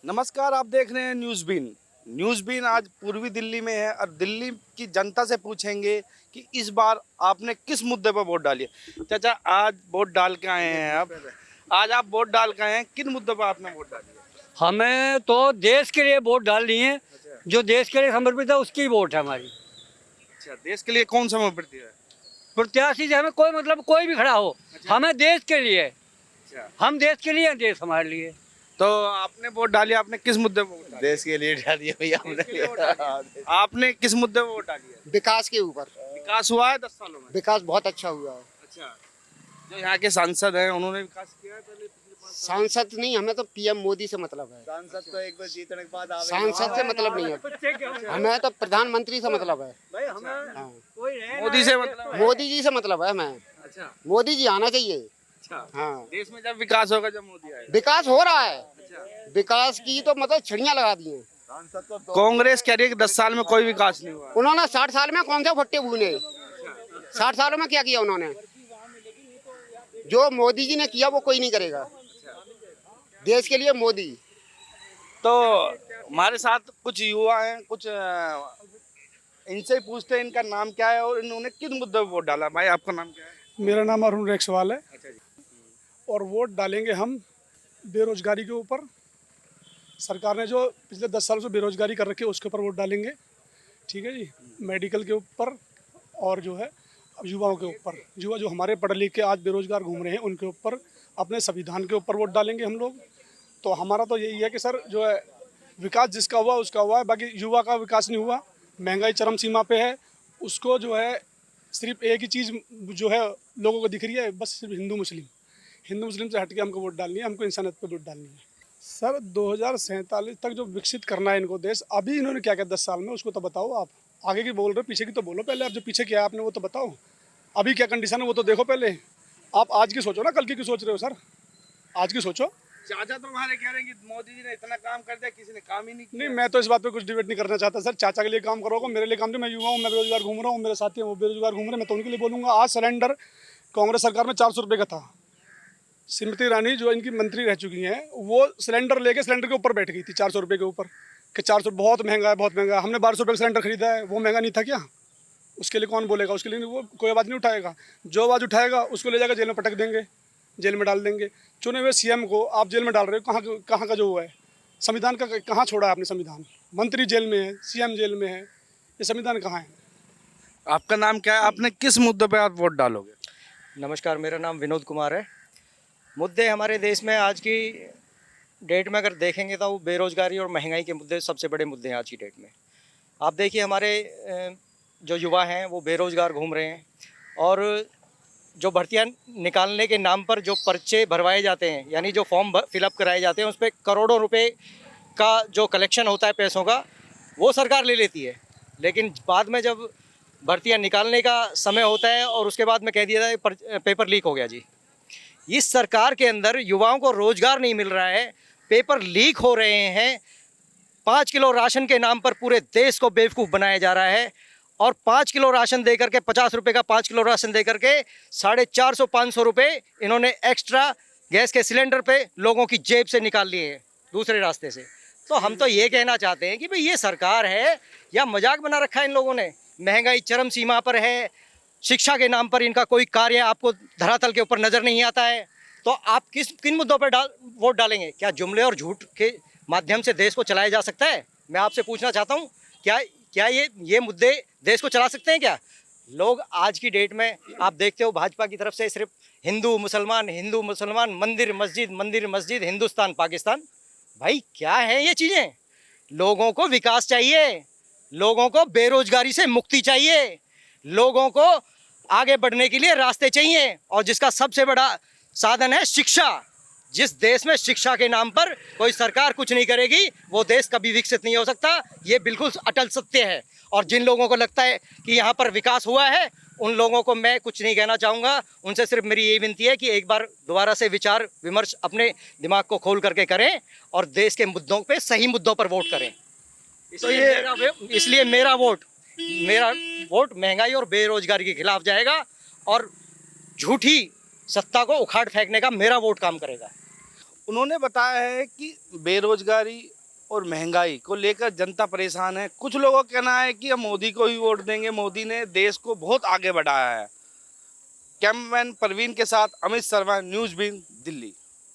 नमस्कार, आप देख रहे हैं न्यूज़ बीन। न्यूज़ बीन आज पूर्वी दिल्ली में है और दिल्ली की जनता से पूछेंगे कि इस बार आपने किस मुद्दे पर वोट डाली है। चाचा, आज वोट डाल के आए हैं आप। आज आप वोट डाल के आए हैं, किन मुद्दों पर आपने वोट डाली है? हमें तो देश के लिए वोट डालनी है। जो देश के लिए समर्पित है उसकी वोट है हमारी। अच्छा, देश के लिए कौन समर्पित है? प्रत्याशी से हमें कोई मतलब कोई भी खड़ा हो, हमें देश के लिए, अच्छा, हम देश के लिए हैं, देश हमारे लिए। तो आपने वोट डाली, आपने किस मुद्दे पर वोट डाली? देश के लिए डाली है भैया हमने। आपने किस मुद्दे पर वोट डाली है? विकास के ऊपर। विकास हुआ है 10 सालों में? विकास बहुत अच्छा हुआ है। अच्छा, जो यहाँ के सांसद हैं उन्होंने विकास किया है पहले पिछले 5 साल? सांसद नहीं, हमें तो पीएम मोदी से मतलब है। सांसद तो एक बार जीतने के बाद आवे। सांसद से मतलब नहीं है, हमें तो प्रधानमंत्री से मतलब है। भाई हमें हाँ। कोई रहे ना मोदी से मतलब है? मोदी जी से मतलब है हमें। अच्छा मोदी जी आना चाहिए। अच्छा, हाँ, देश में जब विकास होगा जब मोदी आएगा। विकास हो रहा है। अच्छा, विकास की तो मतलब छड़ियाँ लगा दी हैं। सांसद तो कांग्रेस कह रही है कि 10 साल में कोई विकास नहीं हुआ। उन्होंने 60 साल में कौन से फट्टे भूने, 60 सालों में क्या किया उन्होंने? जो मोदी जी ने किया वो कोई नहीं करेगा। देश के लिए मोदी। तो हमारे साथ कुछ युवा हैं, कुछ इनसे ही पूछते हैं इनका नाम क्या है और इन्होंने किन मुद्दे पर वोट डाला। भाई, आपका नाम क्या है? मेरा नाम अरुण रेक्सवाल है अच्छा जी। और वोट डालेंगे हम बेरोजगारी के ऊपर। सरकार ने जो पिछले 10 सालों से बेरोजगारी कर रखी है उसके ऊपर वोट डालेंगे, ठीक है जी। मेडिकल के ऊपर और जो है अब युवाओं के ऊपर, युवा जो हमारे पढ़ लिख के आज बेरोजगार घूम रहे हैं उनके ऊपर, अपने संविधान के ऊपर वोट डालेंगे हम लोग। तो हमारा तो यही है कि सर जो है विकास जिसका हुआ उसका हुआ है, बाकी युवा का विकास नहीं हुआ। महंगाई चरम सीमा पे है, उसको जो है सिर्फ एक ही चीज़ जो है लोगों को दिख रही है, बस सिर्फ हिंदू मुस्लिम से हट के हमको वोट डालनी है, हमको इंसानियत पे वोट डालनी है। सर 2047 तक जो विकसित करना है इनको देश, अभी इन्होंने क्या किया 10 साल में उसको तो बताओ। आप आगे की बोल रहे हो, पीछे की तो बोलो पहले। आप जो पीछे किया आपने वो तो बताओ, अभी क्या कंडीशन है वो तो देखो पहले। आप आज की सोचो ना, कल की क्यों सोच रहे हो सर? आज की सोचो। चाचा तो हमारे कह रहे हैं कि मोदी जी ने इतना काम कर दिया, किसी ने काम ही नहीं किया। नहीं, मैं तो इस बात पे कुछ डिबेट नहीं करना चाहता सर। चाचा के लिए काम करोगे, मेरे लिए काम नहीं। मैं युवा हूँ, मैं बेरोजगार घूम रहा हूँ, मेरे साथी हैं वो बेरोजगार घूम रहे हैं, मैं तो उनके लिए बोलूँगा। आज सिलेंडर कांग्रेस सरकार में 400 रुपये का था। स्मृति ईरानी जो इनकी मंत्री रह चुकी हैं, वो सिलेंडर लेके सिलेंडर के ऊपर बैठ गई थी 400 रुपये के ऊपर, कि 400 बहुत महंगा है, बहुत महंगा है। हमने 1200 रुपये का सिलेंडर खरीदा है, वो महंगा नहीं था क्या? उसके लिए कौन बोलेगा? उसके लिए वो कोई आवाज़ नहीं उठाएगा। जो आवाज़ उठाएगा उसको ले जाकर जेल में पटक देंगे, जेल में डाल देंगे। चुने हुए सीएम को आप जेल में डाल रहे हो। कहाँ का जो हुआ है संविधान का, कहाँ छोड़ा है आपने संविधान? मंत्री जेल में है, सीएम जेल में है, ये संविधान कहाँ है? आपका नाम क्या है? आपने किस मुद्दे पे आप वोट डालोगे? नमस्कार, मेरा नाम विनोद कुमार है। मुद्दे हमारे देश में आज की डेट में अगर देखेंगे तो वो बेरोजगारी और महंगाई के मुद्दे सबसे बड़े मुद्दे हैं आज की डेट में। आप देखिए हमारे जो युवा हैं वो बेरोजगार घूम रहे हैं, और जो भर्तियां निकालने के नाम पर जो पर्चे भरवाए जाते हैं, यानी जो फॉर्म फिलअप कराए जाते हैं, उस पर करोड़ों रुपए का जो कलेक्शन होता है पैसों का, वो सरकार ले लेती है। लेकिन बाद में जब भर्तियां निकालने का समय होता है और उसके बाद में कह दिया जाता है पेपर लीक हो गया जी। इस सरकार के अंदर युवाओं को रोजगार नहीं मिल रहा है, पेपर लीक हो रहे हैं। 5 किलो राशन के नाम पर पूरे देश को बेवकूफ़ बनाया जा रहा है, और 5 किलो राशन देकर के 50 रुपये का 5 किलो राशन देकर के 450-500 रुपये इन्होंने एक्स्ट्रा गैस के सिलेंडर पे लोगों की जेब से निकाल लिए हैं दूसरे रास्ते से। तो हम तो ये कहना चाहते हैं कि भाई ये सरकार है या मजाक बना रखा है इन लोगों ने। महंगाई चरम सीमा पर है, शिक्षा के नाम पर इनका कोई कार्य आपको धरातल के ऊपर नज़र नहीं आता है। तो आप किन मुद्दों पर वोट डालेंगे? क्या जुमले और झूठ के माध्यम से देश को चलाया जा सकता है? मैं आपसे पूछना चाहता हूँ, क्या ये मुद्दे देश को चला सकते हैं क्या? लोग आज की डेट में आप देखते हो भाजपा की तरफ से सिर्फ हिंदू मुसलमान, मंदिर मस्जिद, हिंदुस्तान पाकिस्तान। भाई क्या है ये चीज़ें? लोगों को विकास चाहिए, लोगों को बेरोजगारी से मुक्ति चाहिए, लोगों को आगे बढ़ने के लिए रास्ते चाहिए, और जिसका सबसे बड़ा साधन है शिक्षा। जिस देश में शिक्षा के नाम पर कोई सरकार कुछ नहीं करेगी, वो देश कभी विकसित नहीं हो सकता। ये बिल्कुल अटल सत्य है। और जिन लोगों को लगता है कि यहाँ पर विकास हुआ है, उन लोगों को मैं कुछ नहीं कहना चाहूँगा। उनसे सिर्फ मेरी यही विनती है कि एक बार दोबारा से विचार विमर्श अपने दिमाग को खोल करके करें और देश के मुद्दों पे सही मुद्दों पर वोट करें। इसलिए मेरा वोट महंगाई और बेरोजगारी के खिलाफ जाएगा, और झूठी सत्ता को उखाड़ फेंकने का मेरा वोट काम करेगा। उन्होंने बताया है कि बेरोजगारी और महंगाई को लेकर जनता परेशान है। कुछ लोगों का कहना है कि हम मोदी को ही वोट देंगे, मोदी ने देश को बहुत आगे बढ़ाया है। कैमरामैन परवीन के साथ अमित शर्मा, न्यूज़ बीन, दिल्ली।